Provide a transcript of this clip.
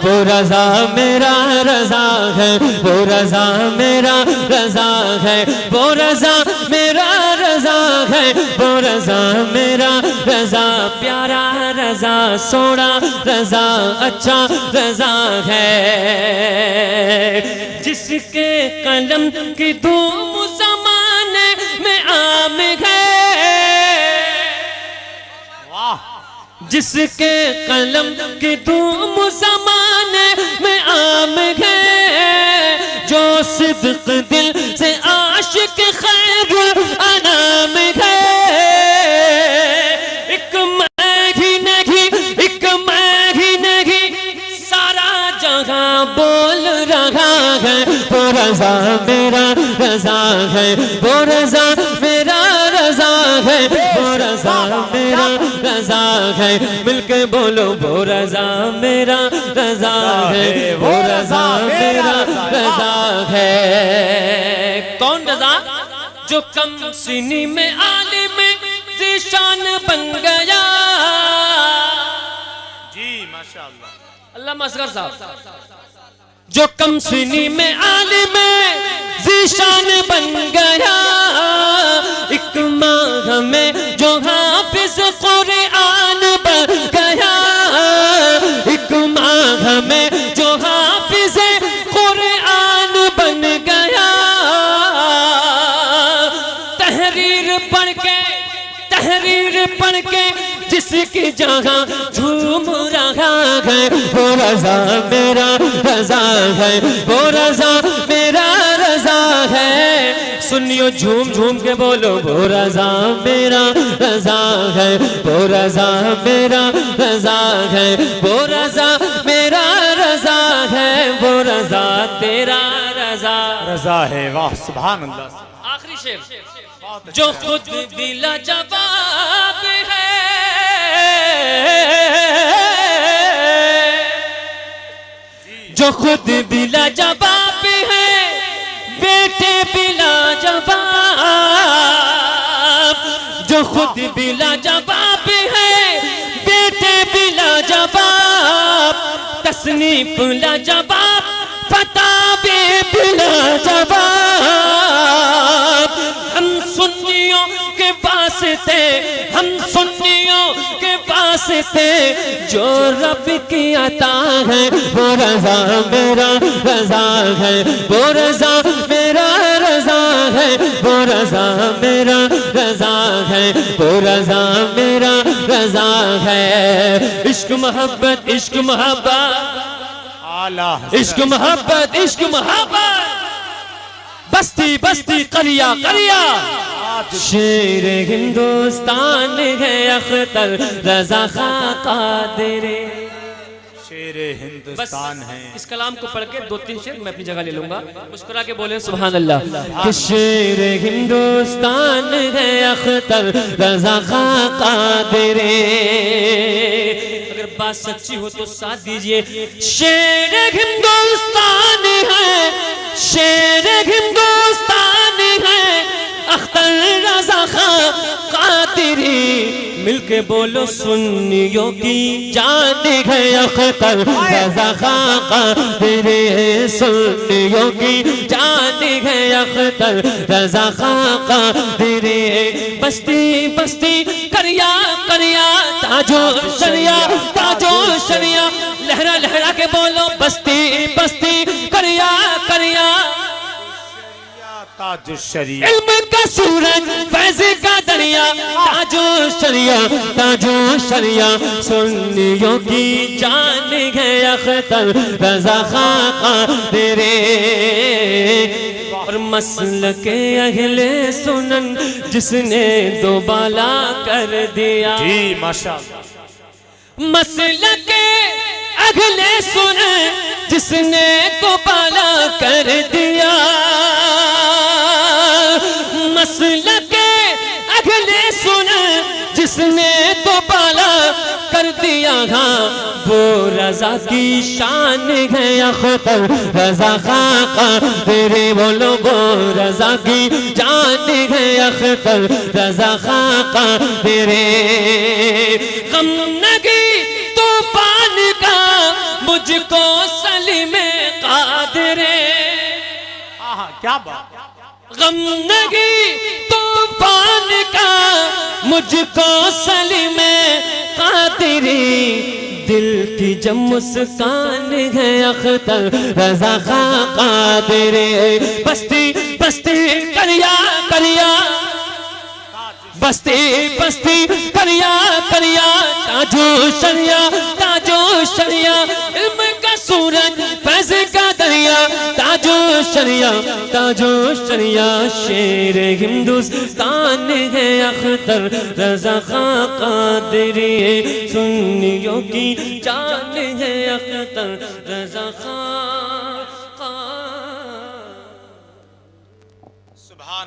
वो रजा मेरा रजा है, वो रजा मेरा रजा है, वो रजा मेरा रजा है, वो रजा मेरा रजा, प्यारा रजा, सोना रजा, अच्छा रजा है। जिसके कलम की धूम ज़माने में आम है, जिसके कलम की धूम ज़माने में आम है, जो सिद्क दिल से आशिक खैर अनाम है। एक मैं ही नहीं, एक मैं ही नहीं, सारा जहां बोल रहा है, वो रजा मेरा रजा है, वो रजा मेरा रजा है, वो रजा मेरा रजा है। मिलके बोलो वो रजा मेरा रजा है, वो रजा मेरा रजा है। कौन रजा? जो कम सीनी में आलिम ज़ीशान बन गया। जी माशाअल्लाह। अल्लामा असगर साहब। जो कम सीनी में आलिम ज़ीशान बन गया, एक माह में जो हाफिज़ कुरान बन गया, एक माह में जो हाफिज़ कुरान बन गया। तहरीर पढ़ के जिसकी जगह झूम रहा है, वो रजा मेरा रजा है, वो रजा मेरा रजा है। सुनियो झूम झूम के बोलो वो रजा मेरा रजा है, वो रजा मेरा रजा है, वो रजा मेरा रजा है, वो रजा तेरा रजा रजा है। वाह सुभान अल्लाह। आखिरी शेर। जो खुद बिला जवाब है, जो खुद बिला जवाब है, बेटे बिला जवाब, जो खुद बिला जवाब है, बेटे बिला जवाब, तसनीफ ला जवाब, फताबे बिला जवाब। हम सुन्नियों के वास्ते, हम सुन्नियों के वास्ते, जो रब की अता है, वो रजा मेरा रजा है, वो रजा मेरा रजा है, वो रजा मेरा रजा है, वो रजा मेरा रजा है। इश्क मोहब्बत, इश्क मोहब्बत, इश्क मोहब्बत, इश्क मोहब्बत, बस्ती बस्ती करिया करिया। शेर हिंदुस्तान है अख्तर रजा खां कादिर। शेर हिंदुस्तान है। इस कलाम को पढ़ के 2-3 शेर मैं अपनी जगह ले लूंगा। मुस्कुरा के बोले सुभान अल्लाह। कि शेर हिंदुस्तान है अख्तर रजा खां कादिर। अगर बात सच्ची हो तो साथ दीजिए। शेर हिंदुस्तान है, शेर हिंदुस्तान है अख्तर रजा खां कादिरी। मिलके बोलो सुन्नियों की जान है अख्तर रजा खां कादिरी। सुन्नियों की जान है अख्तर रजा खां कादिरी। बस्ती बस्ती करिया करिया ताजो शरिया, ताजो शरिया। लहरा लहरा के बोलो बस्ती बस्ती करिया करिया ताजो शरिया। इल्म का सूरज फैज़ का दरिया, ताजो शरिया, ताजो शरिया। सुन्नियों की जान है अख्तर रजा खां कादिर। और मसलके अहले सुनन जिसने दोबाला कर दिया। जी माशाअल्लाह। मसलके अगले सुन जिसने दोबाला कर दिया। मसलके अगले सुन जिसने दोबाला कर दिया। हाँ वो रजा की शान है अख्तर रजा खां कादिर। बोलो वो रजा की जान है अख्तर रजा खां कादिर। गम नगी तूफान का मुझ मुझको सलीमे कादरे हाँ क्या बात। गम नहीं तूफान का मुझको सलीमे कादरी दिल की जब मुस्कान है अख्तर रजा खां कादरे बस्ती बस्ती करिया करिया बस्ती बस्ती करिया करिया ताजो शरिया इल्म का सूरज फैज़ का दरिया ताजो शरिया शेर हिंदुस्तान है अख्तर रज़ा खां कादरी सुन्नियों की जान है अख्तर रज़ा खां